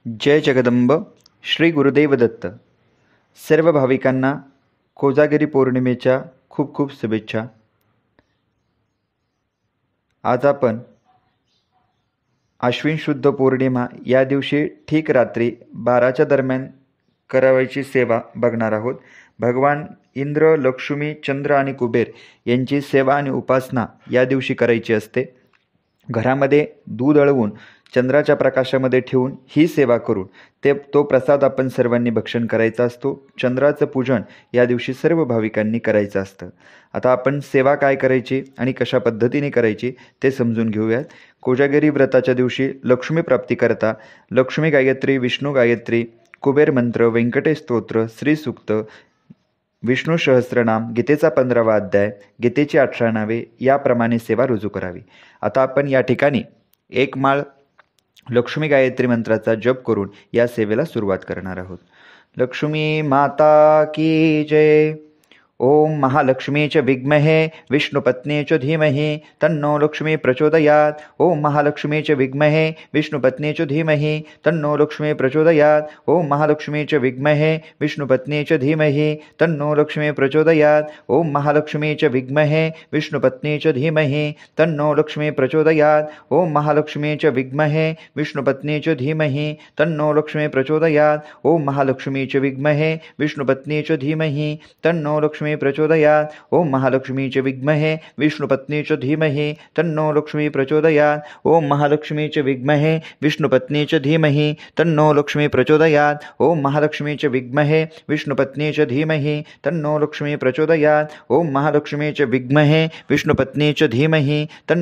जय जगदंब. श्री गुरुदेव दत्त. सर्व भाविकांना कोजागिरी पौर्णिमेच्या खूप खूप शुभेच्छा. आज आपण आश्विन शुद्ध पौर्णिमा या दिवशी ठीक रात्री 12च्या दरम्यान करावयाची सेवा बघणार आहोत. भगवान इंद्र, लक्ष्मी, चंद्र आणि कुबेर यांची सेवा आणि उपासना या दिवशी करायची असते. घरामध्ये दूध अळवून चंद्राच्या प्रकाशामध्ये ठेवून ही सेवा करून तो प्रसाद आपण सर्वांनी भक्षण करायचा असतो. चंद्राचं पूजन या दिवशी सर्व भाविकांनी करायचं असतं. आता आपण सेवा काय करायची आणि कशा पद्धतीने करायची ते समजून घेऊयात. कोजागिरी व्रताच्या दिवशी लक्ष्मी प्राप्तीकरता लक्ष्मी गायत्री, विष्णू गायत्री, कुबेर मंत्र, व्यंकटेश स्तोत्र, श्रीसूक्त, विष्णू सहस्त्रनाम, गीतेचा 15वा अध्याय, गीतेची 18 नावे याप्रमाणे सेवा रुजू करावी. आता आपण या ठिकाणी एक माळ लक्ष्मी गायत्री मंत्राचा जप करून या सेवेला सुरुवात करणार आहोत. लक्ष्मी माता की जय. ओम महालक्ष्मी च विद्महे विष्णुपत्नी च धीमहि तन्नो लक्ष्मी प्रचोदयात्. ओम महालक्ष्मी च विद्महे विष्णुपत्नी च धीमहि तन्नो लक्ष्मी प्रचोदयात्. ओम महालक्ष्मी च विद्महे विष्णुपत्नी च धीमहि तन्नो लक्ष्मी प्रचोदयात्. ओम महालक्ष्मी च विद्महे विष्णुपत्नी च धीमहि तन्नो लक्ष्मी प्रचोदयात्. ओम महालक्ष्मी च विद्महे विष्णुपत्नी च धीमहि तन्नो लक्ष्मी प्रचोदयात्. ओम महालक्ष्मी च विद्महे विष्णुपत्नी च धीमहि तन्नो लक्ष्मी प्रचोदयात्. ओम महालक्ष्मी च विद्महे विष्णुपत्नी च धीमहि तन्नो लक्ष्मी प्रचोदयात्. ओम महालक्ष्मी च विद्महे विष्णुपत्नी च धीमहि तन्नो लक्ष्मी प्रचोदयात्. ओम महालक्ष्मी च विद्महे विष्णुपत्नी च धीमहि तन्नो लक्ष्मी प्रचोदयात्. ओम महालक्ष्मी च विद्महे विष्णुपत्नी च धीमहि तन्नो लक्ष्मी प्रचोदयात्. ओम महालक्ष्मी च विद्महे विष्णुपत्नी च धीमहि तन्नो लक्ष्मी प्रचोदयात्. ओम महालक्ष्मी च विद्महे विष्णुपत्नी च धीमहि तन्नो लक्ष्मी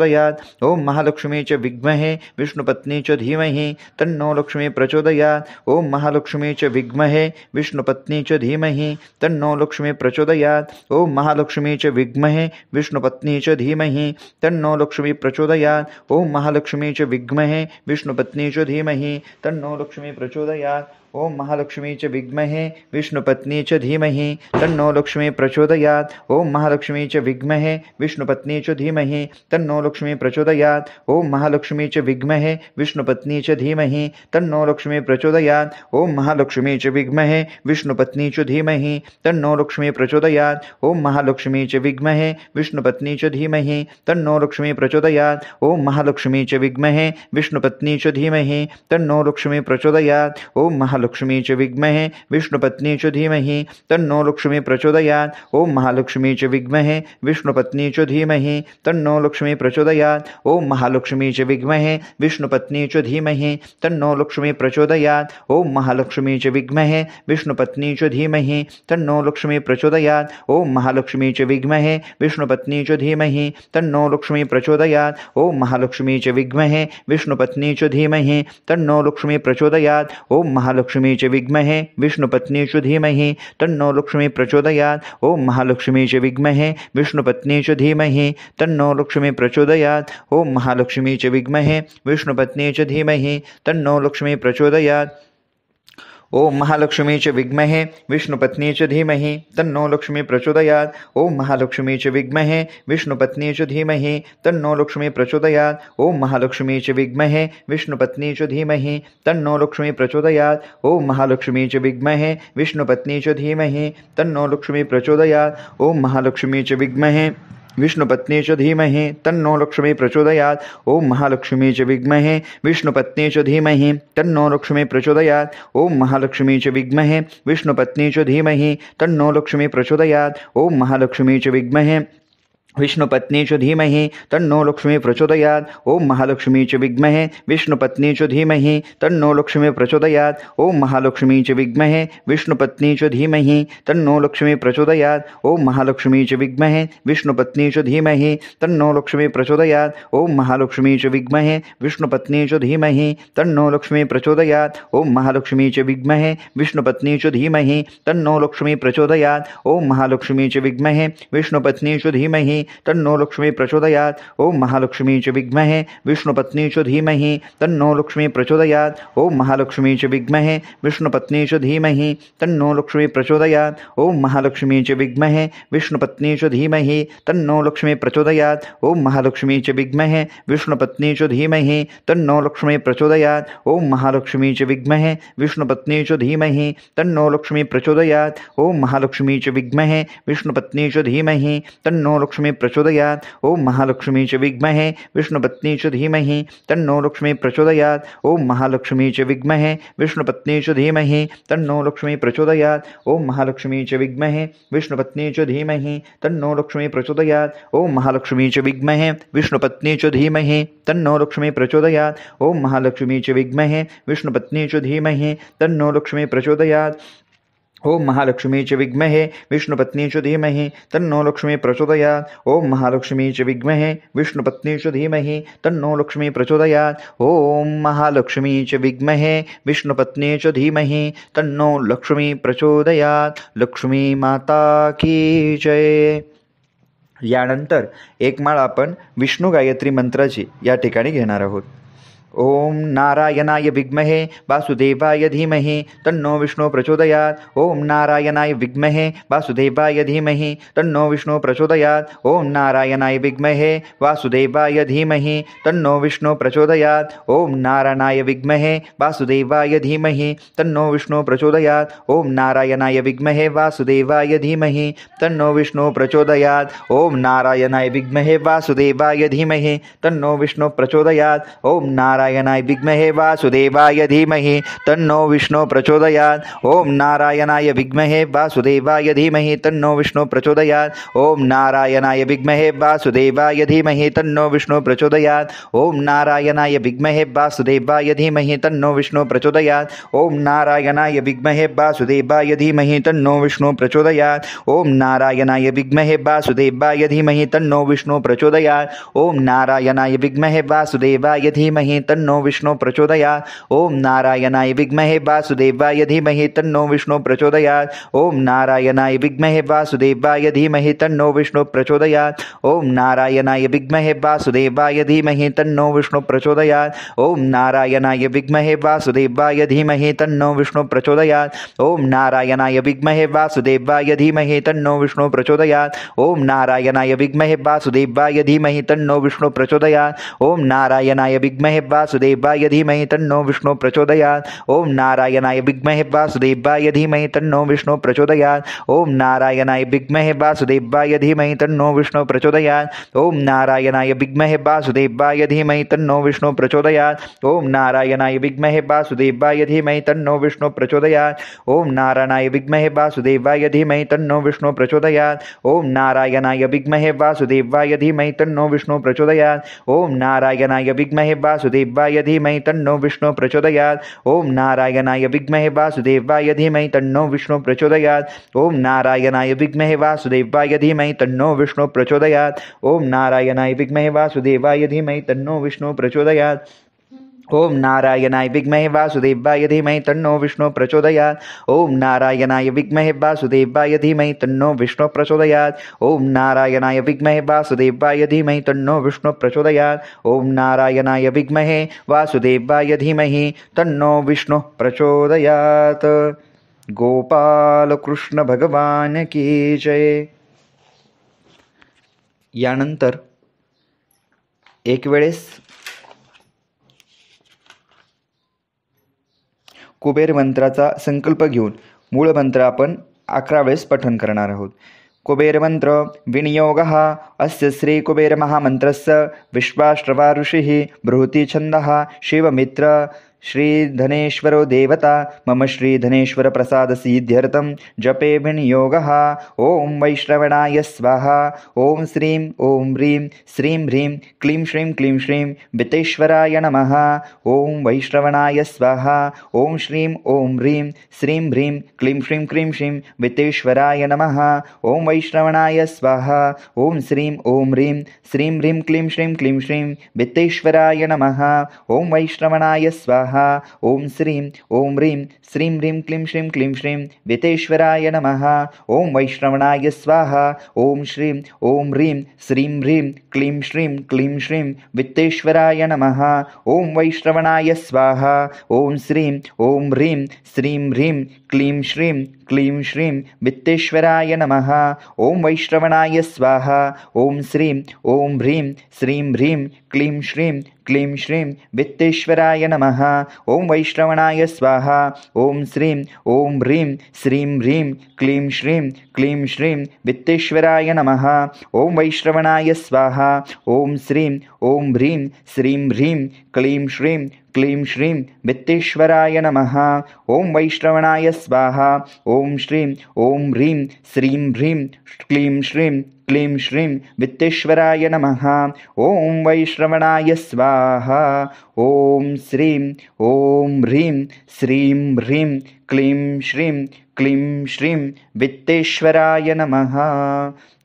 प्रचोदयात्. ओम महालक्ष्मी च विद्महे विष्णुपत्नी च धीमहि तन्नो लक्ष्मी प्रचोदयात्. ओम महालक्ष्मी च विद्महे विष्णुपत्नी च धीमहि तन्नो लक्ष्मी प्रचोदयात्. ओम महालक्ष्मी च विद्महे विष्णुपत्नी च धीमहि तन्नो लक्ष्मी प्रचोदयात्. ओम महालक्ष्मी च विद्महे विष्णुपत्नी च धीमहि तन्नो लक्ष्मी प्रचोदयात्. ओम महालक्ष्मी च विद्महे विष्णुपत्नी च धीमहि तन्नो लक्ष्मी प्रचोदयात्. ओम महालक्ष्मी च विद्महे विष्णुपत्नी च धीमहि तन्नो लक्ष्मी प्रचोदयात्. ओम महालक्ष्मी च विद्महे विष्णुपत्नी च धीमहि तन्नो लक्ष्मी प्रचोदयात्. ओम महालक्ष्मी च विद्महे विष्णुपत्नी च धीमहि तन्नो लक्ष्मी प्रचोदयात्. ओम महालक्ष्मी च विद्महे विष्णुपत्नी च धीमहि तन्नो लक्ष्मी प्रचोदयात्. ओम महालक्ष्मी च विद्महे विष्णुपत्नी च धीमहि तन्नो लक्ष्मी प्रचोदयात्. ओम महालक्ष्मी च विद्महे विष्णुपत्नी च धीमहि तन्नो लक्ष्मी प्रचोदयात्. ओम महालक्ष्मी च विद्महे विष्णुपत्नी च धीमहि तन्नो लक्ष्मी प्रचोदयात्. ओम महालक्ष्मी च विद्महे विष्णुपत्नी च धीमहि तन्नो लक्ष्मी प्रचोदयात्. ओम महालक्ष्मी च विद्महे विष्णुपत्नी च धीमहि तन्नो लक्ष्मी प्रचोदयात्. ओम महालक्ष्मी च विद्महे विष्णुपत्नी च धीमहि तन्नो लक्ष्मी प्रचोदयात्. ओम महालक्ष्मी च विद्महे विष्णुपत्नी च धीमहि तन्नो लक्ष्मी प्रचोदयात्. ओम महालक्ष्मी च विद्महे विष्णुपत्नी च धीमहि तन्नो लक्ष्मी प्रचोदयात्. ओम महालक्ष्मी च विद्महे विष्णुपत्नी च धीमहि तन्नो लक्ष्मी प्रचोदयात्. ओम महालक्ष्मी च विद्महे विष्णुपत्नी च धीमहि तन्नो लक्ष्मी प्रचोदयात्. ओम महालक्ष्मी च विद्महे विष्णुपत्नी च धीमहि तन्नो लक्ष्मी प्रचोदयात्. ओम महालक्ष्मी च विद्महे विष्णुपत्नी च धीमहि तन्नो लक्ष्मी प्रचोदयात्. ओम महालक्ष्मी च विद्महे विष्णुपत्नी च धीमहि तन्नो लक्ष्मी प्रचोदयात्. ओम महालक्ष्मी च विद्महे विष्णुपत्नी च धीमहि तन्नो लक्ष्मी प्रचोदयात्. ओम महालक्ष्मी च विद्महे विष्णुपत्नी च धीमहि तन्नो लक्ष्मी प्रचोदयात्. ओम महालक्ष्मी च विद्महे विष्णुपत्नी च धीमहि तन्नो लक्ष्मी प्रचोदयात्. ओम महालक्ष्मी च विद्महे विष्णुपत्नी च धीमहि तन्नो लक्ष्मी प्रचोदयात्. ओम महालक्ष्मी च विद्महे विष्णुपत्नी च धीमहि तन्नो लक्ष्मी प्रचोदयात्. ओम महालक्ष्मी च विद्महे विष्णुपत्नी च धीमहि तन्नो लक्ष्मी प्रचोदयात्. ओम महालक्ष्मी च विद्महे विष्णुपत्नी च धीमहि तन्नो लक्ष्मी प्रचोदयात्. ओम महालक्ष्मी च विद्महे विष्णुपत्नी च धीमहि तन्नो लक्ष्मी प्रचोदयात्. ओम महालक्ष्मी च विद्महे विष्णुपत्नी च धीमहि तन्नो लक्ष्मी प्रचोदयात्। ओम महालक्ष्मी च विद्महे विष्णुपत्नी च धीमहि तन्नो लक्ष्मी प्रचोदयात्। ओम महालक्ष्मी च विद्महे विष्णुपत्नी च धीमहि तन्नो लक्ष्मी प्रचोदयात्। ओम महालक्ष्मी च विद्महे विष्णुपत्नी च धीमहि तन्नो लक्ष्मी प्रचोदयात्। ओम महालक्ष्मी च विद्महे विष्णुपत्नी च धीमहि तन्नो लक्ष्मी प्रचोदयात्। ओम महालक्ष्मी च विद्महे विष्णुपत्नी च धीमहि तन्नो लक्ष्मी प्रचोदयात्। ओम महालक्ष्मी च विद्महे विष्णुपत्नी च धीमहि तन्नो लक्ष्मी प्रचोदयात्। ओम महालक्ष्मी च विद्महे विष्णुपत्नी च धीमहि तन्नो लक्ष्मी प्रचोदयात्। ओम महालक्ष्मी च विद्महे विष्णुपत्नी च धीमहि तन्नो लक्ष्मी प्रचोदयात्। ओम महालक्ष्मी च विद्महे विष्णुपत्नी च धीमहि तन्नो लक्ष्मी प्रचोदयात्। ओम महालक्ष्मी च विद्महे विष्णुपत्नी च धीमहि तन्नो लक्ष्मी प्रचोदयात्। ओम महालक्ष्मी च विद्महे विष्णुपत्नी च धीमहि तन्नो लक्ष्मी प्रचोदयात्। ओम महालक्ष्मी च विद्महे विष्णुपत्नी च धीमहि तन्नो लक्ष्मी प्रचोदयात्। ओम महालक्ष्मी च विद्महे विष्णुपत्नी च धीमहि तन्नो लक्ष्मी प्रचोदयात्। ओम महालक्ष्मी च विद्महे विष्णुपत्नी च धीमहि तन्नो लक्ष्मी प्रचोदयात्। लक्ष्मी माता की जय। यानंतर एक माळ आपण विष्णू गायत्री मंत्राची या ठिकाणी घेणार आहोत। ओम नारायणाय विद्महे वासुदेवाय धीमहि तन्नो विष्णु प्रचोदयात्। ओम नारायणाय विद्महे वासुदेवाय धीमहि तन्नो विष्णु प्रचोदयात्। ओम नारायणाय विद्महे वासुदेवाय धीमहि तन्नो विष्णु प्रचोदयात्। ओम नारायणाय विद्महे वासुदेवाय धीमहि तन्नो विष्णु प्रचोदयात्। ओम नारायणाय विद्महे वासुदेवाय धीमहि तन्नो विष्णु प्रचोदयात्। ओम नारायणाय विद्महे वासुदेवाय धीमहि तन्नो विष्णु प्रचोदयात्। ओम नारायणाय विद्महे वासुदेवाय धीमहि तन्नो विष्णु प्रचोदयात्। ओम नारायणाय विद्महे वासुदेवाय धीमहि तन्नो विष्णु प्रचोदयात्। ओम नारायणाय विद्महे वासुदेवाय धीमहि तन्नो विष्णु प्रचोदयात्। ओम नारायणाय विद्महे वासुदेवाय धीमहि तन्नो विष्णु प्रचोदयात्। ओम नारायणाय विद्महे वासुदेवाय धीमहि तन्नो विष्णु प्रचोदयात्। ओम नारायणाय विद्महे वासुदेवाय धीमहि तन्नो विष्णु प्रचोदयात्। ओम नारायणाय विद्महे वासुदेवाय धीमहि तन्नो विष्णु प्रचोदयात्। ओम नारायणाय विद्महे वासुदेवाय धीमहि तन्नो विष्णु प्रचोदयात्। ओम नारायणाय विद्महे वासुदेवाय धीमहि तन्नो विष्णु प्रचोदयात्। ओम नारायणाय विद्महे वासुदेवाय धीमहि तन्नो विष्णु प्रचोदयात्। ओम नारायणाय विद्महे वासुदेवाय धीमहि तन्नो विष्णु प्रचोदयात्। ओम नारायणाय विद्महे वासुदेवाय धीमहि तन्नो विष्णु प्रचोदयात्। ओम नारायणाय विद्महे वासुदेवाय धीमहि तन्नो विष्णु प्रचोदयात्। ओम नारायणाय विद्महे वासुदेवाय धीमहि तन्नो विष्णु प्रचोदयात्। ओम नारायणाय विद्महे वासुदेवाय धीमहि तन्नो विष्णु प्रचोदयात्। ओम नारायणाय विद्महे वासुदेवाय धीमहि तन्नो विष्णु प्रचोदयात्। ओम नारायणाय विद्महे वासुदेवाय धीमहि तन्नो विष्णु प्रचोदयात्। ओम नारायणाय विद्महे वासुदेवाय धीमहि तन्नो विष्णु प्रचोदयात्। ओम नारायणाय विद्महे वासुदेवाय धीमहि तन्नो विष्णु प्रचोदयात्। ओम नारायणाय विद्महे वासुदेवाय धीमहि तन्नो विष्णु प्रचोदयात्। ओम नारायणाय विद्महे वासुदेवाय धीमहि तन्नो विष्णु प्रचोदयात्। ओम नारायणाय विद्महे वासुदेवाय धीमहि तन्नो विष्णु प्रचोदयात्। ओम नारायणाय विद्महे वासुदेवाय धीमहि तन्नो विष्णु प्रचोदयात्। ओम नारायणाय विद्महे वासुदेवाय धीमहि तन्नो विष्णु प्रचोदयात्। ओम नारायणाय विद्महे वासुदेवाय धीमहि तन्नो विष्णु प्रचोदयात्। ओम नारायणाय विद्महे वासुदेवाय धीमहि तन्नो विष्णु प्रचोदयात्। ओम नारायणाय विद्महे वासुदेवाय धीमहि तन्नो विष्णु प्रचोदयात्। ओम नारायणाय विद्महे वासुदेवाय धीमहि तन्नो विष्णु प्रचोदयात्। गोपाल कृष्ण भगवान की जय। यानंतर एक वेळेस कुबेर मंत्राचा संकल्प घेऊन मूळ मंत्र आपण 11 वेळेस पठण करणार आहोत। कुबेर मंत्र विनियोगः अस्य श्री कुबेर महामंत्रस्य विश्वाश्रवा ऋषिः बृहति छन्दः शिवमित्र श्रीधनेश्वरो देवता मम श्रीधनेश्वर प्रसाद सिद्ध्यर्थं जपे विनियोगः। ओम वैश्रवणाय स्वाहा। ओम श्रीं ओम ह्रीं श्रीं ह्रीं क्लीं श्रीं क्लीं श्रीं वितेश्वराय नमः। ओम वैश्रवणाय स्वाहा। ओम श्रीं ओम ह्रीं श्रीं ह्रीं क्लीं श्रीं क्लीं श्रीं वितेश्वराय नमः। ओम वैश्रवणाय स्वाहा। ओम श्रीं ओम ह्रीं श्रीं ह्रीं क्लीं श्रीं क्लीं श्रीं वितेश्वराय नमः। ओम वैश्रवणाय स्वाहा। नमः। ओम श्रीं ओम ह्रीं श्रीं ह्रीं क्लीं श्रीं क्लीं श्रीं वितेश्वराय नमः। ओम वैष्णवनाय स्वाहा। ओम श्रीं ओम ह्रीं श्रीं ह्रीं क्लीं श्रीं क्लीं श्रीं वित्तेश्वराय नमः। ओम वैष्णवनाय स्वाहा। ओम श्रीं ओम ह्रीं श्रीं ह्रीं क्लीं श्रीं क्लीं श्रीं वित्तेश्वराय नमः। ओम वैष्णवनाय स्वाहा। ओम श्रीं ओम ह्रीं श्रीं ह्रीं क्लीं श्रीं क्लीं श्रीं वित्तेश्वराय नमः। ओम वैष्णवनाय स्वाहा। ओम श्रीं ओम ह्रीं श्रीं ह्रीं क्लीं श्रीं क्लीं श्रीं वित्तेश्वराय नमः। ओम वैष्णवनाय स्वाहा। ओम श्रीं ओम ह्रीं श्रीं ह्रीं क्लीं श्रीं क्लीं श्रीं वित्तेश्वराय नमः। ओम वैष्णवनाय स्वाहा। ओम श्रीं ओम ह्रीं श्रीं ह्रीं क्लीं श्रीं क्लीं श्रीं वित्तेश्वराय नमः। ओम वैष्णवनाय स्वाहा। ओम श्रीं ओम ह्रीं श्रीं ह्रीं क्लीं श्रीं क्लीं श्रीं वित्तेश्वराय नमः।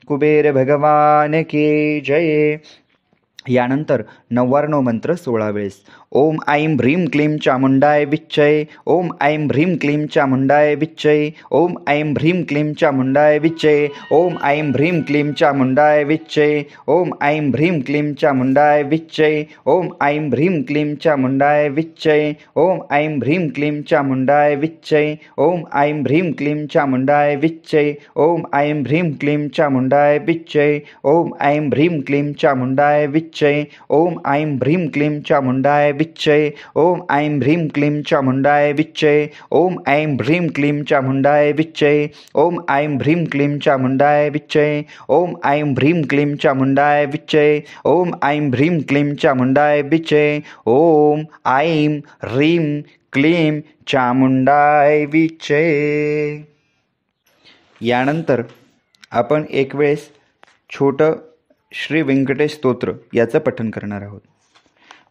कुबेर भगवान की जय। यानंतर 99 मंत्र 16 वेळेस. ओम ऐं ह्रीं क्लीं चामुंडाय विच्चय. ओम ऐं ह्रीं क्लीं चामुंडाय विच्चय. ओम ऐं ह्रीं क्लीं चामुंडाय विच्चय. ओम ऐं ह्रीं क्लीं चामुंडाय विच्चय. ओम ऐं ह्रीं क्लीं चामुंडाय विच्चय. ओम ऐं ह्रीं क्लीं चामुंडाय विच्चय. ओम ऐं ह्रीं क्लीं चामुंडाय विच्चय. ओम ऐं ह्रीं क्लीं चामुंडाय विच्चय. ओम ऐं ह्रीं क्लीं चामुंडाय विच्चय. ओम ऐं ह्रीं क्लीं चामुंडाय विच्चय. ओम ऐं ह्रीं क्लीं चामुंडाय विच्चय. ओम ऐं ह्रीं क्लीं चामुंडाय विच्चय. ओम ऐं ह्रीं क्लीं चामुंडाय विच्चय. ओम ऐं ह्रीं क्लीं चामुंडाय विच्चय. ओम ऐं ह्रीं क्लीं चामुंडाय विच्चय. ओम ऐं ह्रीं क्लीं चामुंडाय विच्चय. ओम ऐं ह्रीं क्लीं चामुंडाय विच्चय. यानंतर आपण एक वेळेस छोटं श्री व्यंकटेश स्तोत्र याचं पठण करणार आहोत.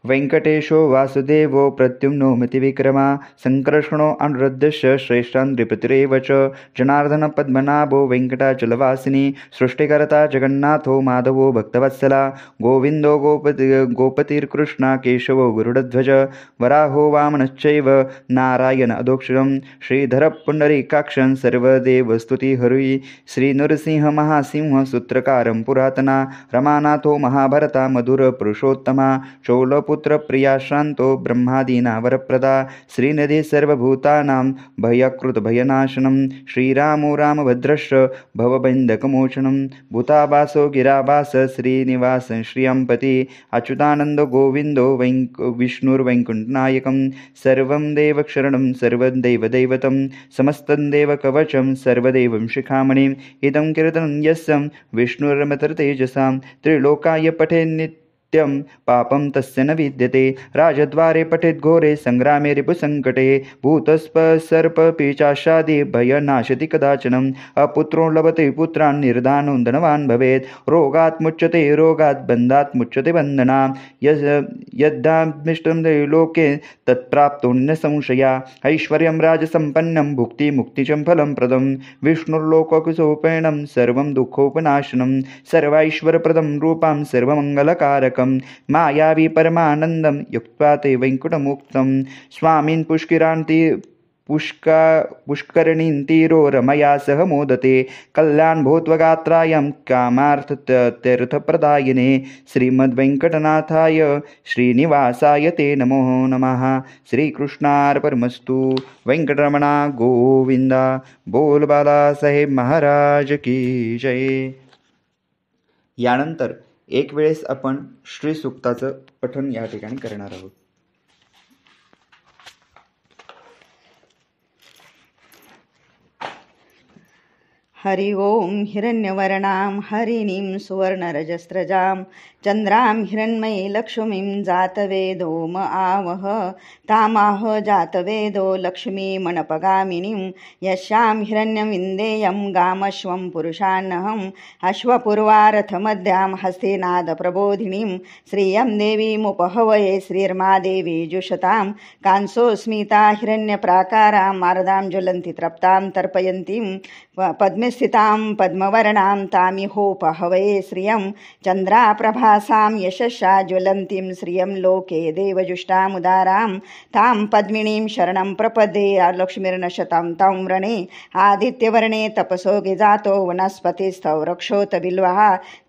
वेंकटेशो वासुदेवो प्रद्युम्नो मतिविक्रमा संकर्षणो अनुरुद्धस्य श्रेष्ठान् नृपतिरेव च जनार्दन पद्मनाभो वेंकटाचलवासिनी सृष्टिकर्ता जगन्नाथो माधवो भक्तवत्सला गोविन्दो गोपतिर्कृष्णा केशवो गरुडध्वज वराहो वामनश्चैव नारायण अधोक्षरं श्रीधर पुण्डरीकाक्षं सर्वदेवस्तुतिहरुयि श्रीनरसिंह महासिंह सूत्रकारं पुरातना रमानाथो महाभरता मधुर पुरुषोत्तमा चोलपुत्र प्रिया शांतो ब्रह्मादीना वरप्रदा श्रीनिधि सर्वभूतानां भयकृत भयनाशनं श्रीरामो रामभद्रश्च भवबन्धकमोचनं भूतावासो गिरावास श्रीनिवास श्रियंपति अच्युतानंदो गोविंदो विष्णुर्वैकुण्ठनायकं सर्वं देवशरणं सर्वं देवदैवतं समस्तं देवकवचं सर्वदेवं शिखामणिम् इदं कीर्तनं यस्य विष्णुर्मतर्तेजसां त्रिलोकाय पठेन्नित्यं पापं तस्य न विद्यते राजद्वारे पठेत् घोरे संग्रामे रिपुसङ्कटे भूतस्पर्शर्पपिशाचादि भयनाशति कदाचनम् अपुत्रो लभते पुत्रान् निर्धानो धनवान् भवेत् रोगात् मुच्यते रोगात् बन्धात् मुच्यते बन्धनात् यद्दामिष्टं लोके तत्प्राप्तो न संशया ऐश्वर्यं राजसम्पन्नं भुक्तिमुक्तिचं फलं प्रदं विष्णुर्लोककुशोपेनं सर्वं दुःखोपनाशनं सर्वैश्वर्यप्रदं रूपं सर्वमङ्गलकारकं मायावी परमानन्दं युक्त्वा ते वैकुण्ठमुक्तं स्वामिन् पुष्करणीं तीरो रमया सह मोदते कल्याणभूत्वगात्रायं कामार्थतीर्थप्रदायिने श्रीमद्वेङ्कटनाथाय श्रीनिवासाय ते नमो नमः. श्रीकृष्णार्पणमस्तु. वेंकटरमणा गोविंदा. बोल बालासाहेब महाराज की जय. यानंतर एक वेळेस आपण श्री सूक्ताचं पठण या ठिकाणी करणार आहोत. हरि ओम हिरण्यवर्णां हरिणीं सुवर्णरजस्रजां चन्द्रां हिरण्मयी लक्ष्मीं जातवेदो म आवह तामाह जातवेदो लक्ष्मीमणपगामिनीं यस्यां हिरण्यविन्देयं गामश्वं पुरुषान्नहम् अश्वपूर्वारथमध्यां हस्तिनादप्रबोधिनीं श्रियं देवीमुपहवये श्रीर्मादेवी जुषतां कांसोऽस्मिता हिरण्यप्राकारां मारदां ज्वलन्ति तृप्तां तर्पयन्तीं पद्मस्थितां पद्मवर्णां तामिहोपहवये श्रियं चन्द्राप्रभासां यशस्सा ज्वलन्तीं श्रियं लोके देवजुष्टामुदारां तां पद्मिनीं शरणं प्रपद्ये लक्ष्मीर्नशतां तां व्रणे आदित्यवर्णे तपसो गिजातो वनस्पतिस्थौ रक्षोत बिल्वः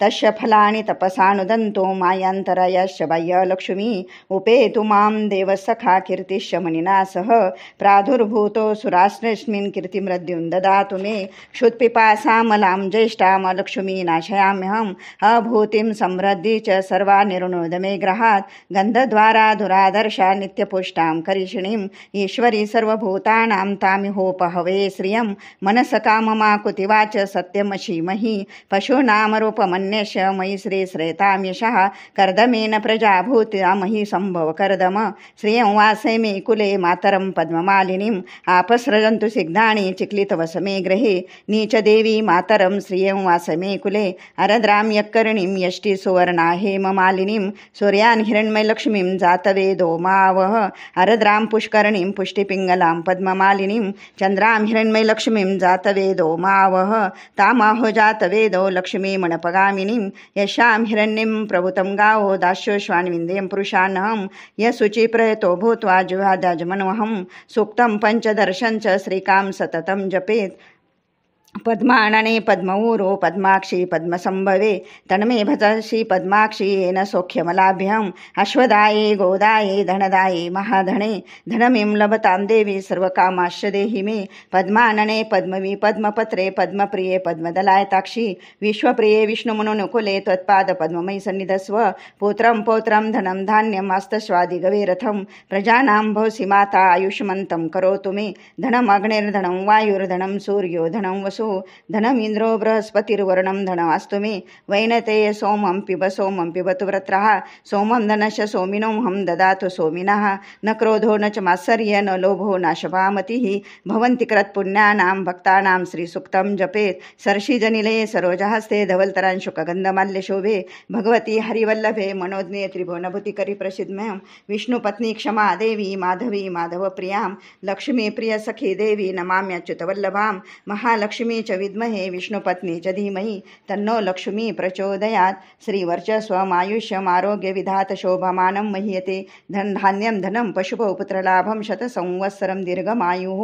तस्य फलानि तपसानुदन्तो मायान्तरायश्च बाह्यलक्ष्मी उपेतु मां देवसखा कीर्तिश्च मणिना सह प्रादुर्भूतो सुरास्मिन् कीर्तिमृद्युं ददातु मे क्षुत्पिपासामलां ज्येष्ठां लक्ष्मी नाशयाम्यहम् अभूतिं समृद्धि च सर्वा निर्णोद मे ग्रहात् गन्धद्वारा दुरादर्शा नित्यपुष्टां करिषिणीम् ईश्वरी सर्वभूतानां तामिहोपहवे श्रियं मनसकाममाकुतिवाच सत्यमशीमहि पशूनामरूपमन्यश मयि श्रीश्रेतां यशः कर्दमेन प्रजाभूता महि सम्भव कर्दम श्रियं वासे मे कुले मातरं पद्ममालिनीम् आपसृजन्तु सिग्धानि चिक्लितवसमे गृहे नीचदेवी मातरं श्रियं वासमे कुले अरद्रां यक्कर्णीं यष्टि सुवर्णा हेममालिनीं सूर्यान् हिरण्मयलक्ष्मीं जातवेदो मावह अरद्रां पुष्करणीं पुष्टिपिङ्गलां पद्ममालिनीं चन्द्रां हिरण्मयलक्ष्मीं जातवेदो मावह तामाहो जातवेदो लक्ष्मीमणपगामिनीं यशां हिरण्यं प्रभुतं गावो दास्योश्वान्विन्द्यं पुरुषान्नहं यशुचिप्रयतो भूत्वा जुहादाजमनवहं सूक्तं पञ्चदर्शं च श्रीकां सततं जपेत् पद्मानने पद्मऊरो पद्माक्षी पद्मसंभवे तन्मे भजसि पद्माक्षी येन सौख्यमलाभ्यम् अश्वदाये गोदाये धनदाये महाधने धनमिं लभतां देवी सर्वकामाश्च देहि मे पद्मानने पद्मवी पद्मपत्रे पद्मप्रिये पद्मदलायताक्षी विश्वप्रिये विष्णुमनुकुले त्वत्पादपद्ममयि सन्निधस्व पुत्रं पौत्रं धनं धान्यमास्तस्वादिगवेरथं प्रजानां भवसि माता आयुष्मन्तं करोतु मे धनमग्निर्धनं वायुर्धनं सूर्यो धनं वसु धनमिन्द्रो बृहस्पतिर्वर्णं धनमास्तु मे वैनतेय सोमं पिबतु व्रत्रः सोमं धनश्च सोमिनोऽहं ददातु सोमिनः न क्रोधो न च मात्सर्य न लोभो न शपामतिः भवन्ति कृतपुण्यानां भक्तानां श्रीसूक्तं जपेत् सर्षिजनिले सरोजहस्ते धवलतरांशुकगन्धमाल्यशोभे भगवती हरिवल्लभे मनोज्ञे त्रिभुवनभूतिकरि प्रसिद्धमयं विष्णुपत्नी क्षमा देवी माधवी माधवप्रियां लक्ष्मीप्रियसखी देवी नमाम्यच्युतवल्लभां महालक्ष्मी च विद्महे विष्णुपत्नी च धीमहि तन्नो लक्ष्मी प्रचोदयात् श्रीवर्चस्वमायुष्यम् आरोग्यविधात शोभमानं मह्यते धनधान्यं धनं पशुपौ पुत्रलाभं शतसंवत्सरं दीर्घमायुः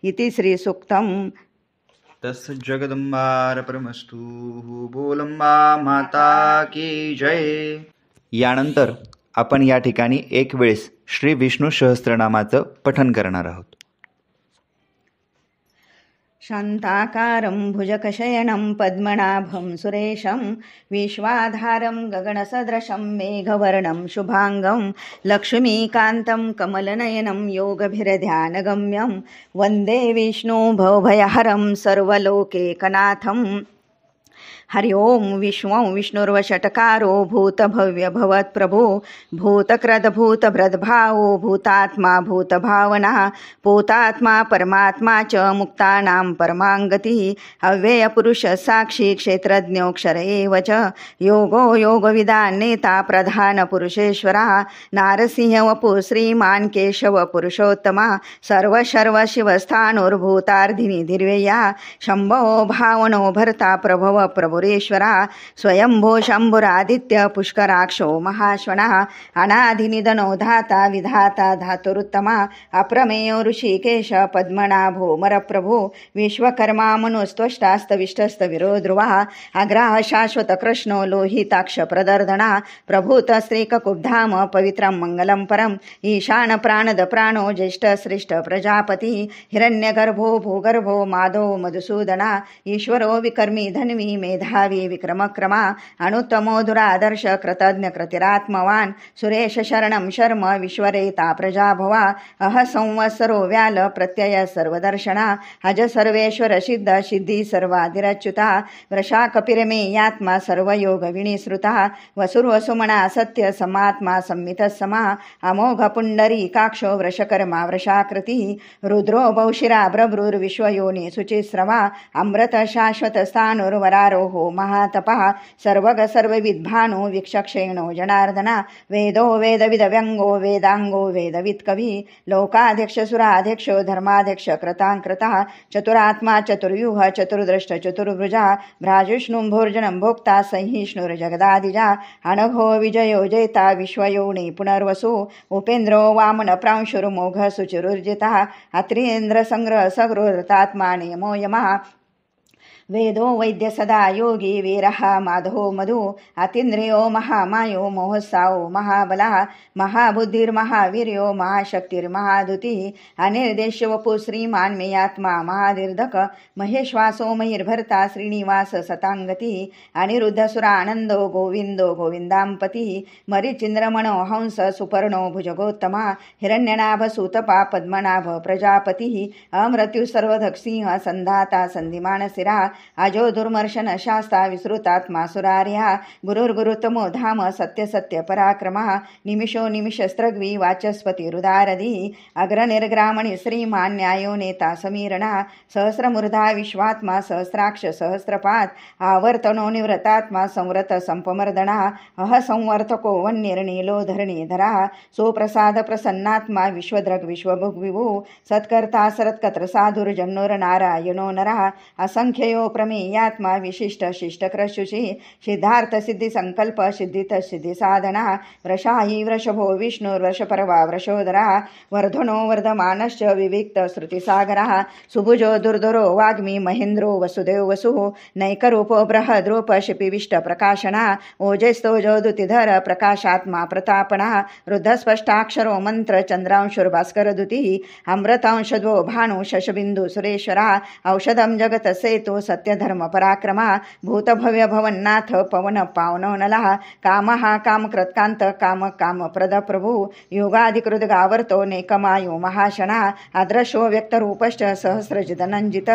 इति श्रीसूक्तम् तस्य जगदंबारपरमस्तु बोलंबा माता की जय. यानंतर आपण या ठिकाणी एक वेळेस श्री विष्णू सहस्त्रनामाचं पठन करणार आहोत. शान्ताकारं भुजगशयनं पद्मनाभं सुरेशं विश्वाधारं गगनसदृशं मेघवर्णं शुभांगं लक्ष्मीकान्तं कमलनयनं योगभिर्ध्यानगम्यं वन्दे विष्णु भवभयहरं सर्वलोकैकनाथं. हरि ओं विश्वं विष्णुर्वषट्कारो भूतभव्यभवत्प्रभो भूतक्रदभूतभृद्भावो भूतात्मा भूतभावना पोतात्मा परमात्मा च मुक्तानां परमांगतिः अव्ययपुरुषसाक्षी क्षेत्रज्ञोऽक्षर एव च योगो योगविदान् नेता प्रधानपुरुषेश्वरः नारसिंहवपुः श्रीमान् केशवपुरुषोत्तमा सर्वशर्वशिवस्थाणुर्भूतार्धिनि धीर्यया शम्भो भावनो भर्ता प्रभव प्रभुरेश्वरा स्वयंभो शंभुरादित्य पुष्कराक्षो महाश्वनः अनादिनिधनो धाता विधाता धातुरुत्तमा अप्रमेयो ऋषिकेश पद्मनाभो मरप्रभो विश्वकर्मा मनुस्त्वष्टास्तविष्टस्तविरो ध्रुवः अग्रः शाश्वत कृष्णो लोहिताक्ष प्रदर्दना प्रभूत श्रीककुब्धाम पवित्रं मंगलं परम् ईशान प्राणद प्राणो ज्येष्ठ श्रेष्ठ प्रजापति हिरण्यगर्भो भूगर्भो माधो मधुसूदना ईश्वरो विकर्मी धन्वी मेधावी विक्रमक्रमा अनुत्तमो दुरादर्श कृतज्ञ कृतिरात्मवान् सुरेश शरणं शर्म विश्वरेता प्रजाभवा अह संवत्सरो व्याल प्रत्यय सर्वदर्शना अज सर्वेश्वर सिद्ध सिद्धि सर्वादिरच्युता वृषा कपिरमे यात्मा सर्वयोग विनिसृता वसुर्वसुमना सत्य समात्मा संमितः समा अमोघ पुंडरी काक्षो वृषकर्मा वृषाकृति रुद्रो बहुशिरा ब्रभ्रुर्विश्वयोनि शुचिस्रवा अमृत शाश्वत स्थानुर्वरारोह हो महातपः सर्वग सर्वविद्भानो वीक्षक्षेणो जनार्दना वेदो वेदविदव्यङ्गो वेदाङ्गो वेदवित्कवि लोकाध्यक्ष सुराध्यक्ष धर्माध्यक्ष कृताङ्कृतः चतुरात्मा चतुर्व्यूह चतुर्द्रष्ट चतुर्भुजा भ्राजिष्णुं भोक्ता सहिष्णुर्जगदादिजा अनघो विजयो जयता विश्वयोनि पुनर्वसु उपेन्द्रो वामन प्रांशुर्मोघ सुचिरुर्जितः अत्रीन्द्र संग्रह सगृतात्मा नियमो यमः वेदो वैद्य सदा योगी वीरः माधवो मधु अतीन्द्रियो महामायो मोहस्साओ महाबलः महाबुद्धिर्महावीर्यो महाशक्तिर्महादुतिः अनिर्देश्य वपु श्रीमान् मेयात्मा महादीर्धक महेश्वासो मयिर्भर्ता श्रीनिवास सतांगतिः अनिरुद्धसुरानन्दो गोविन्दो गोविन्दाम्पतिः मरीचिन्द्रमणो हंस सुपर्णो भुजगोत्तमा हिरण्यनाभ सुतपा पद्मनाभ प्रजापतिः अमृत्यु सर्वधक्सिंह संधाता संधिमान शिरा अजो दुर्मर्शन शास्ता विसृतात्मा सुरार्या गुरुर्गुरुतमो धाम सत्य सत्य पराक्रमः निमिषो निमिषस्त्रग्वी वाचस्पति रुदारदी अग्रनिर्ग्रामणि श्रीमान् न्यायो नेता समीरणा सहस्रमूर्धा विश्वात्मा सहस्राक्ष सहस्रपात् आवर्तनो निवृतात्मा संवृत संपमर्दना अहसंवर्तको वन्निर्नीलो धरणीधरा सुप्रसाद प्रसन्नात्मा विश्वद्रग विश्वभुग्विभु सत्कर्ता सरत्कत्र साधुर्जन्नुर्नारायणो नरः असंख्ययो प्रमेयात्मा विशिष्ट शिष्टक्रशुषि सिद्धार्थ सिद्धि संकल्प सिद्धित सिद्धि साधना वृषाही वृषभो विष्णुर्वृषपर्वा वृषोदरा वर्धनो वर्धमानश्च विविक्त श्रुतिसागरः सुभुजो दुर्धरो वाग्मी महेन्द्रो वसुदेव वसुः नैकरूपो बृहद्रूप शिपिविष्ट प्रकाशना ओजस्तोजो दुतिधर प्रकाशात्मा प्रतापना रुद्धस्पष्टाक्षरो मंत्र चंद्रांशुर्भास्करदुतिः अमृतांशद्वो भानु शशबिंदु सुरेश्वरा औषधं जगत सेतु सत्यधर्म पराक्रमा भूतभव्य भवन्नाथ पवन पावनो नलः कामः कामकृत्कान्त काम कामप्रद प्रभु योगाधिकृत गावर्तो नेकमायो महाशना अदृशो व्यक्तरूपश्च सहस्रजिदनञ्जित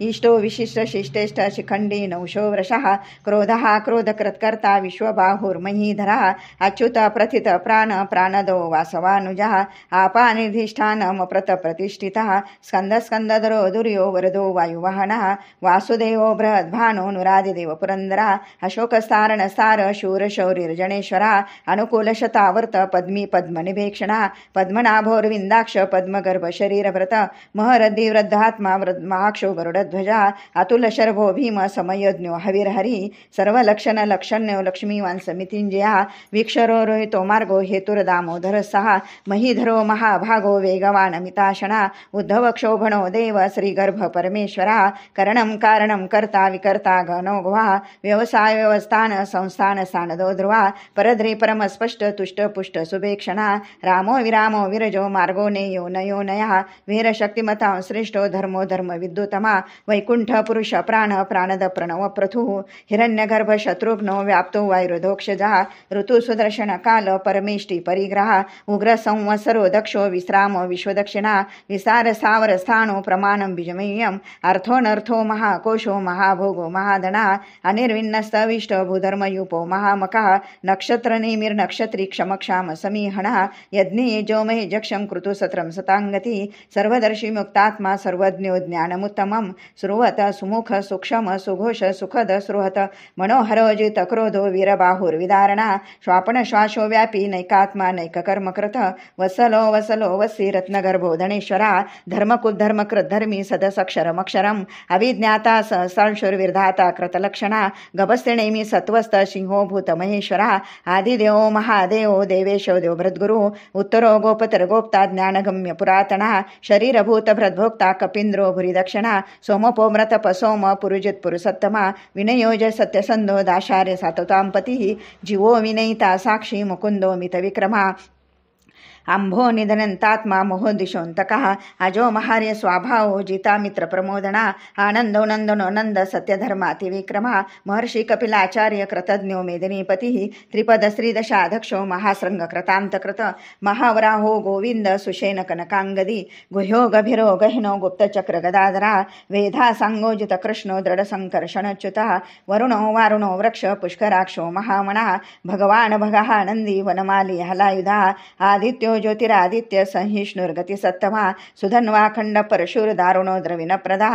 इष्टो विशिष्ट शिष्टेष्ट शिखण्डी नौशो वृषः क्रोधः क्रोधकृत्कर्ता विश्वबाहुर्महीधरः अच्युत प्रथित प्राण प्राणदो वासवानुजः आपानिधिष्ठानमप्रत प्रतिष्ठितः स्कन्द स्कन्दधरो दुर्यो वरदो वायुवाहनः वासुदेवो बृहद्भानो नुरादिदेव पुरंदरा अशोकस्तारण सार शूर शौर्यर्जनेश्वरा अनुकूलशतावर्त पद्मी पद्मनिभेक्षणा पद्मनाभोर्विन्दाक्ष पद्मगर्भ शरीरव्रत महरद्धि वृद्धात्मा महाक्षो गरुडध्वजा अतुल शर्भो भीम समयज्ञो हविर्हरि सर्वलक्षण लक्षण्यो लक्ष्मीवान् समितिञ्जया वीक्षरो रोहितो मार्गो हेतुर्दामोदर सहा महीधरो महाभागो वेगवान् अमिताशना उद्धव क्षोभणो देव श्रीगर्भ परमेश्वरा करणं कारणं कर्ता विकर्ता गणोघवा व्यवसाय व्यवस्थान संस्थान सानदो ध्रुवा परद्री परम स्पष्ट तुष्ट पुष्ट सुभेक्षणा रामो विरामो विरजो मार्गो नेयो नयो नयः वीर शक्तिमतां श्रेष्ठो धर्मो धर्म विद्युतमा वैकुंठ पुरुष प्राण प्राणद प्रणव प्रथुः हिरण्यगर्भ शत्रुघ्नो व्याप्तो वायुर्धोक्षजा ऋतु सुदर्शन काल परमेष्टि परिग्रह उग्र संवत्सरो दक्षो विश्राम विश्वदक्षिणा विसार स्थावर स्थानो प्रमाणं बीजमय्यम् अर्थोनर्थो महाकोशो महाभोगो महाधना अनिर्विन्नस्तविष्ट भूधर्मयूपो महामकः नक्षत्रनेमिर्नक्षत्री क्षमक्षाम समीहणः यज्ञे जोमहे जक्षं कृतु सत्रं सतांगति सर्वदर्शी मुक्तात्मा सर्वज्ञो ज्ञानमुत्तमं श्रुवत सुमुख सूक्ष्म सुघोष सुखद श्रुहत मनोहरोजित क्रोधो वीरबाहुर्विदारणा श्वापन श्वासो व्यापी नैकात्मा नैककर्मकृत वत्सलो वत्सलो वत्सी रत्नगर्भो धनेश्वरा धर्मकुद्धर्मकृत धर्मी सदसक्षरमक्षरम् अविज्ञाता सहस्रांशुर्विर्धाता कृतलक्षणा गभस्तिनेमि सत्वस्त सिंहो भूत महेश्वरा आदिदेवो महादेवो देवेशो देवभृद्गुरु उत्तरो गोपतर गोप्ता ज्ञानगम्य पुरातना शरीरभूत भृद्भोक्ता कपीन्द्रो भूरिदक्षिणा सोमपोमृतप सोम पुरुजित पुरुषोत्तमा विनयोज सत्यसंधो दाशार्य साततांपतिः जीवो विनयिता साक्षी मुकुंदो मितविक्रमा आंभो निधनंतात्मा मोहदिशोंतकः अजो महार्य स्वाभावो जिता मित्र प्रमोदना आनंदो नंदनो नंद सत्यधर्मातिविक्रमा महर्षि कपिलाचार्य कृतज्ञो मेदिनीपतिः त्रिपद श्रीदशाधक्षो महासृंग कृतांतकृत महावराहो गोविंद सुषेण कनकांगदी गुह्यो गभीरो गहिनो गुप्तचक्र गदाधरा वेधा सांगोजित कृष्णो दृढ संकर्षणच्युतः वरुणो वारुणो वृक्ष पुष्कराक्षो महामणा भगवान भगः नंदी वनमाली हलायुधा आदित्यो सूर्यो ज्योतिरादित्य संहिष्णुर्गतिसत्तमा सुधन्वाखण्ड परशुर दारुणो द्रविणप्रदा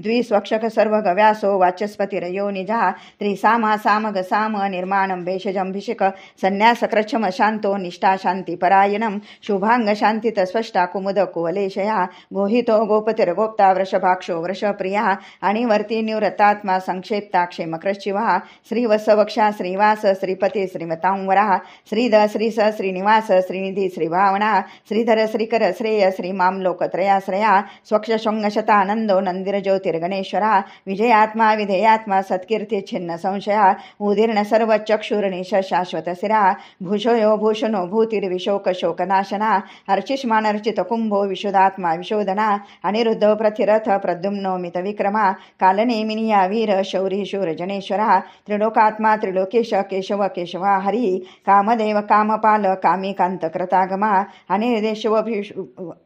द्विस्वक्षक सर्वग व्यासो वाचस्पतिरयोनिजा त्रिसामा सामग साम निर्माणं भेषजंभिषिक संन्यासकृच्छम शान्तो निष्ठा शान्तिपरायणं शुभांग शान्तित स्पष्टा कुमुद कुवलेशया गोहितो गोपतिर्गोप्ता वृषभाक्षो वृषप्रिया अणिवर्ती निवृत्तात्मा संक्षेप्ता क्षेमकृच्छिवा श्रीवत्सवक्षा श्रीवास श्रीपती श्रीमतांवरा श्रीद श्रीस श्रीनिवास श्रीनिधी श्रीभावना श्रीधर श्रीकर श्रेय श्रीमां लोकत्रयाश्रया स्वक्षशृंगशतानंदो नंदिर ज्योतिर्गणेश्वरा विजयात्मा विधेयात्मा सत्कीर्ती छिन्न संशया उदीर्ण सर्व चक्षुर्निश शाश्वत शिरा भूषयो भूषणो भूतिर्विशोक शोकनाशना अर्चिष्मानर्चित कुंभो विशुदात्मा विशोधना अनिरुद्ध प्रतिरथ प्रद्युम्नो मित विक्रमा कालनेमिनिया वीर शौरी शूर जनेश्वरा त्रिलोकात्मा त्रिलोकेश केशव केशवा हरी कामदेव कामपाल कामिकांत कृतागमा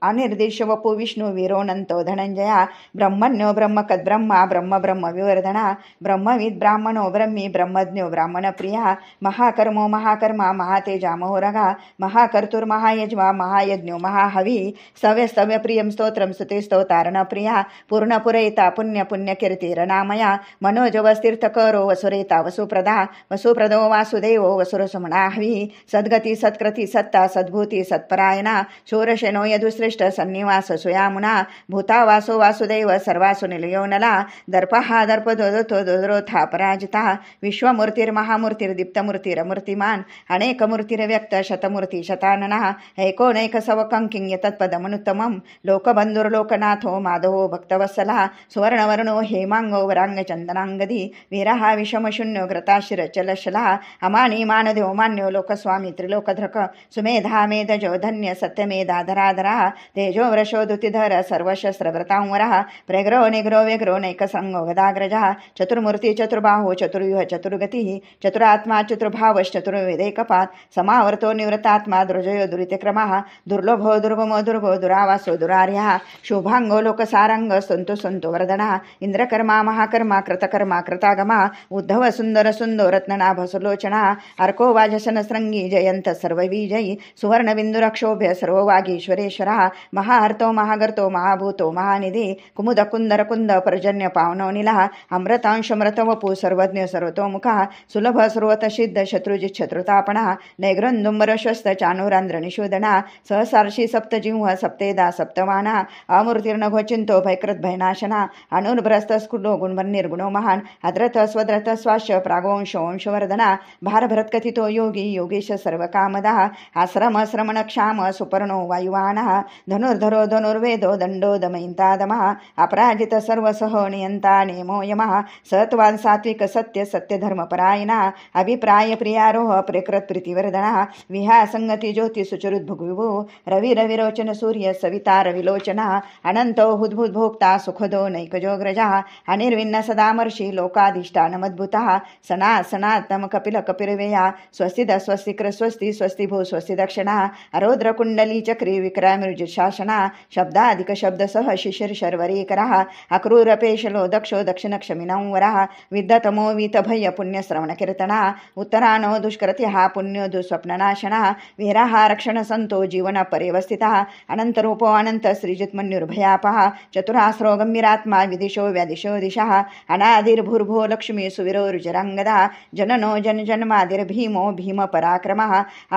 अनिर्देशवपु विष्णु वीरोनंतो धनंजया ब्रह्मण्यो ब्रह्मकद्ब्रह्मा ब्रह्म ब्रह्म विवर्धना ब्रह्मविद ब्राह्मणो ब्रह्मी ब्रह्मज्ञो ब्राह्मणप्रिया महाकर्मो महाकर्मा महातेजा महोरगा महाकर्तुर्महायज्वा महायज्ञो महाहवी स्तव्य प्रियं स्तोत्रं स्तुते स्तोतारण प्रिया पूर्णपुरयिता पुण्य पुण्यकीर्तिरनामया मनोजवस्तीर्थकरो वसुरेता वसुप्रदो वासुदेवो वसुरसमनाहवी सद्गती सत्कृती सत्ता सद्भूती सत्परायणा शोरशेनो यदुश्रेष्ठ सन्निवास सुयामुना भूता वासो वासुदेव सर्वासु निलयो नला दर्पहा दर्पदोदतो दोद्रोथा पराजिता विश्वमूर्तिर्महामूर्तिर्दीप्तमूर्तिरमूर्तिमान् अनेकमूर्तिर्व्यक्त शतमूर्ति शताननः एकोनैक सवकंकिं यतत्पदमनुत्तमं लोकबन्धुर्लोकनाथो माधवो भक्तवत्सला सुवर्णवर्णो हेमांगो वरांगचन्दनांगदी वीरः विषमशून्यो घृताशिरचलशला अमानी मानदेव मान्यो लोकस्वामी त्रिलोकधृक सुमेधा मेधजो धन्य सत्यमेधाधराधरा तेजो वृषोदुतिधर सर्वशस्त्रव्रतांवरः प्रग्रो निग्रो व्यग्रो नैकसंगो गदाग्रजः चतुर्मूर्ति चतुर्बाहो चतुर्व्यूह चतुर्गतिः चतुरात्मा चतुर्भावश्चतुर्विदेकपात् समावर्तो निवृत्तात्मा दुर्जयो दुरितक्रमः दुर्लभो दुर्गमो दुर्गो दुरावासो दुरार्यः शुभांगो लोकसारंग संतो संतो वर्धना इंद्रकर्मा महाकर्मा कृतकर्मा कृतागमा उद्धव सुंदर सुंदो रत्ननाभ सुलोचना अर्को वाजसन श्रृंगी जयंत सर्वविजयी सुवर्णबिंदुरक्षोभ्य सर्ववागीश्वरेश्वरः महाहर्तो महागर्तो महाभूतो महानिधि कुमुद कुंदर कुंद पर्जन्य पावनोनिलः अमृतांशमृतवपु सर्वज्ञ सर्वतोमुखः सुलभ सर्वतसिद्ध शत्रुजित शत्रुतापणः नैग्रंदुंबरश्वस्त चानुरांध्र निषूदना सहसार्षी सप्तजिह्व सप्तेदा सप्तवाना अमूर्तिर्नघोचिंतो भयकृत भयनाशना अनुर्भ्रस्तस्कुलो गुणवर्निर्गुणो महान् अद्रत स्वद्रत स्वाश्य प्रागोंशो वंशवर्धना भारभरत्कथितो योगी योगेश सर्वकामदः आश्रम श्रमण क्षाम सुपर्णो वायुवाहनः धनुर्धरो धनुर्वेदो दंडो दमयिन्तादमः अपराजित सर्वसह नियंता नेमो यमः सत्वान् सात्विक सत्य सत्यधर्मपरायणा अभिप्राय प्रियारोह प्रकृत प्रीतिवर्धनः विहासंगति ज्योति सुचरुद्भुग्विभु रवि रविरोचन सूर्य सविता रविलोचना अनंतो हुद्भुद्भोक्ता सुखदो नैकजोग्रजः अनिर्विन्न सदामर्षि लोकाधिष्ठानमद्भुतः सनातम कपिल कपिरवेया स्वस्तिद स्वस्तिक्र स्वस्ति स्वस्ति भू स्वस्ति दक्षिणा अरोद्र कुंडली चक्री विक्रामृजुशासना शब्दाधिक शब्दसह शिशिर शर्वरीकरः अक्रूरपेशलो दक्षो दक्षिणक्षमिनंवरः विद्यतमो वीतभय पुण्यश्रवणकीर्तना उत्तरानो दुष्कृत्यः पुण्यो दुःस्वप्ननाशनः वीरः रक्षणसन्तो जीवन परिवस्थितः अनन्तरूपो अनन्त श्रीजित्मन्युर्भयापः चतुरास्रो गम्भीरात्मा विदिशो व्यादिशो दिशः अनादिर्भूर्भो लक्ष्मी सुविरोरुजराङ्गदा जननो जनजन्मादिर्भीमो भीम पराक्रमः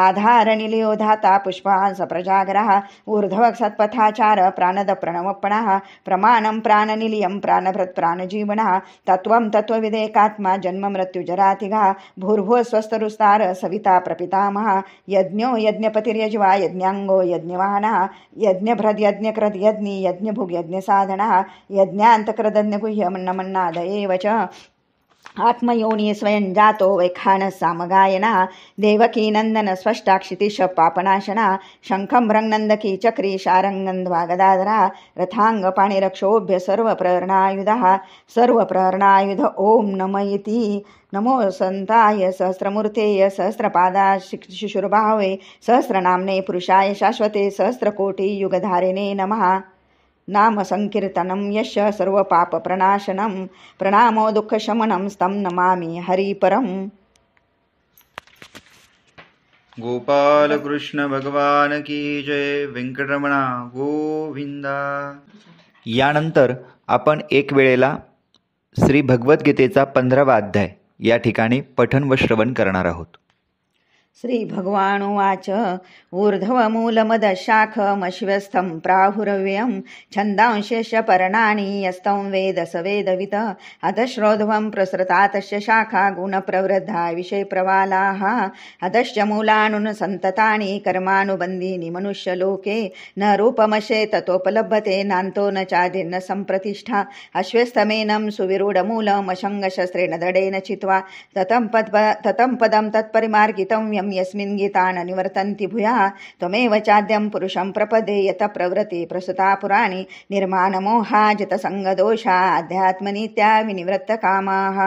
आधारनिलयो धाता पुष्पांस प्रजागरः ऊर्ध्वक सत्पथाचार प्राणद प्रणवपणः प्रमाणं प्राणनिलयं प्राणभृत् प्राणजीवनः तत्त्वं तत्त्वविदेकात्मा जन्म मृत्युजरातिगा भूर्भुव स्वस्तरुस्तार सविता प्रपितामह यज्ञो यज्ञपतिर्यज्वा यज्ञांगो यज्ञवाहनः यज्ञभ्रद यज्ञकृत यज्ञी यज्ञभुग यज्ञसाधनः यज्ञान्तकृदज्ञगुह्यमन्नमन्नाद एव च आत्मयोनि स्वयं जातो वैखानः सामगायना देवकी नंदन स्पष्टाक्षितिश पापनाशना शंखं भ्रंगनंदकी चक्री शारंगन्ध्वा गदाधरा रथांग पाणिरक्षोभ्य सर्वप्रहरणायुध ओम नम इति नमो संताय सहस्रमूर्तेय सहस्रपादा शिशुर्भावे सहस्रनाम्ने पुरुषाय शाश्वते सहस्रकोटि युगधारिणे नमः नाम संकीर्तनं यश सर्वपापप्रणाशनं प्रणामो दुःखशमनं स्तं नमामि हरिपरम्। गोपाल कृष्ण भगवान की जय. व्यंकटरमणा गोविंदा. यानंतर आपण एक वेळेला श्री भगवद्गीतेचा 15वा अध्याय या ठिकाणी पठण व श्रवण करणार आहोत. श्री भगवानुवाच ऊर्ध्वमूलमदशाखमश्वस्थं प्राहुरव्ययं छन्दांशस्य पर्णानि यस्तं वेद स वेदवित् अधश्रोध्वं प्रसृता तस्य शाखा गुणप्रवृद्धा विषयप्रवालाः अधश्च मूलानुसन्ततानि कर्मानुबन्धीनि मनुष्यलोके न रूपमशे ततोपलभ्यते नान्तो न चादिर्न सम्प्रतिष्ठा अश्वस्थमेनं सुविरूढमूलमशङ्गशस्त्रेण दृढेन चित्वा ततं पदं तत्परिमार्गितं यस्मिन् गीता न निवर्तन्ति भूयः त्वमेव चाद्यं पुरुषं प्रपदे यत प्रवृत्ति प्रसुता पुराणी निर्माणमोहा जितसङ्गदोषा अध्यात्मनित्या विनिवृत्तकामाः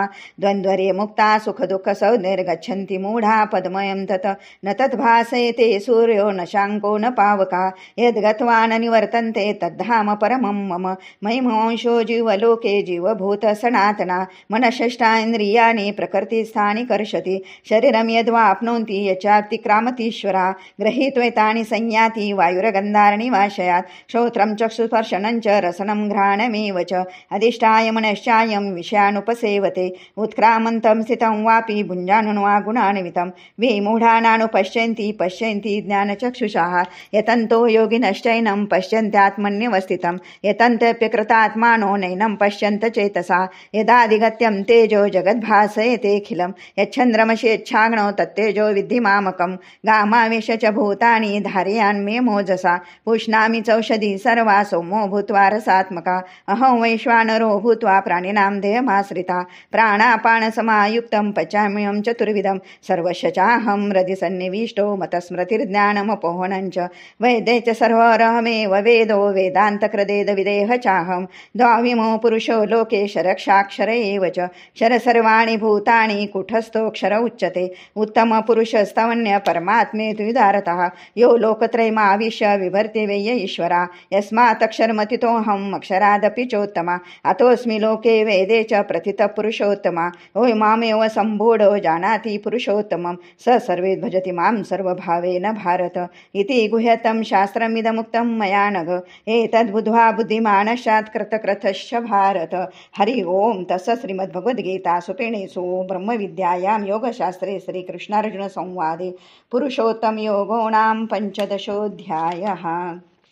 द्वन्द्वरे मुक्ता सुखदुःखसौनिर्गच्छन्ति मूढा पद्मयं तत् न तद्भासयते सूर्यो न शाङ्को न पावका यद्गत्वा न निवर्तन्ते तद्धाम परमं मम महिमंशो जीवलोके जीवभूत सनातना मनःषष्ठा इन्द्रियाणि प्रकृतिस्थानि कर्षति शरीरं यद्वाप्नोति यच्चातिक्रामतीश्वरा गृहीत्वैतानि संयाति वायुरगन्धारणि वाशयात् श्रोत्रं चक्षुस्पर्शनं च रसनं घ्राणमेव च अधिष्ठाय मनश्चायं विषयानुपसेवते उत्क्रामन्तं स्थितं वापि भुञ्जानं वा गुणान्वितं विमूढानानुपश्यन्ति पश्यन्ति ज्ञानचक्षुषाः यतन्तो योगिनश्चैनं पश्यन्त्यात्मन्यवस्थितं यतन्त्यप्यकृतात्मानो नैनं पश्यन्त चेतसा यदाधिगत्यं तेजो जगद्भासयतेऽखिलं यच्छन्द्रमसि यच्छाग्नौ तत्तेजो विद्धि मामकं गामावेश च भूतानि धारयान्मे मोजसा पुष्णामि चौषधी सर्वा सोमो भूत्वा रसात्मका अहं वैश्वानरो भूत्वा प्राणिनां देहमाश्रिता प्राणापानसमायुक्तं पचाम्यहं चतुर्विधं सर्वस्य चाहं हृदि सन्निविष्टो मतस्मृतिर्ज्ञानमपोहनं च वैद्ये च सर्वरहमेव वेदो वेदान्तकृदेदविदेह चाहं द्वाविमो पुरुषो लोके क्षरक्षाक्षर एव च क्षर सर्वाणि भूतानि कुटस्थोऽक्षर उच्यते उत्तम पुरुषस्तवन्य परमात्मेतु विदारतः यो लोकत्रयमाविश्य विभर्ति वेय ईश्वरा यस्मात्क्षरमतितोऽहम् अक्षरादपि चोत्तमा अतोऽस्मि लोके वेदे च प्रथितः पुरुषोत्तमा ओ मामेव सम्भूढो जानाति पुरुषोत्तमं स सर्वे भजति मां सर्वभावेन भारत इति गुह्यतं शास्त्रमिदमुक्तं मया नघ एतद्बुद्ध्वा बुद्धिमानश्चात् कृतकृतश्च भारत. हरि ओम. तस्य श्रीमद्भगवद्गीतासु पेणेषु ब्रह्मविद्यायां योगशास्त्रे श्रीकृष्णार्जुन संवादे पुरुषोत्तम योगो नाम 15ोऽध्यायः.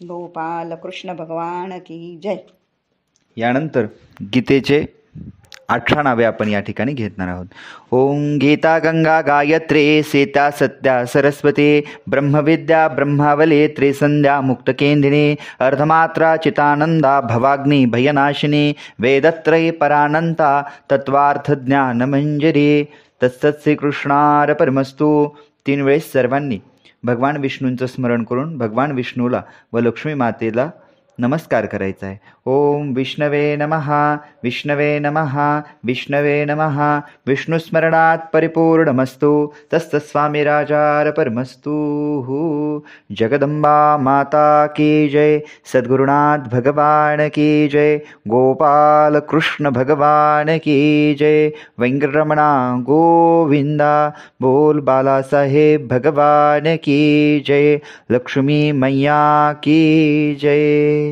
गोपाल कृष्ण भगवान की जय. यानंतर गीतेचे 18 नावे आपण या ठिकाणी घेणार आहोत. ओम गीता गंगा गायत्रे सीता सत्या सरस्वती ब्रह्मविद्या ब्रह्मावली त्रिसंध्या मुक्तकेंदिनी अर्धमात्रा चितानंदा भवाग्नी भयनाशिनी वेदत्रयी परानंता तत्वार्थ ज्ञानमंजरी. तत्सत् श्रीकृष्णार्पणमस्तु. 3 वेळेस सर्वांनी भगवान विष्णूंचं स्मरण करून भगवान विष्णूला व लक्ष्मी मातेला नमस्कार करायचा आहे. ओम विष्णवे नमः विष्णवे नमः विष्णवे नमः. विष्णुस्मरणात परिपूर्णमस्तु. तत्स्वामी राजार्पणमस्तु. जगदंबा माता की जय. सद्गुरुनाथ भगवान की जय. गोपाल कृष्ण भगवान की जय. वेंकटरमणा गोविंदा. बोल बालासाहेब भगवान की जय. लक्ष्मी मैया की जय.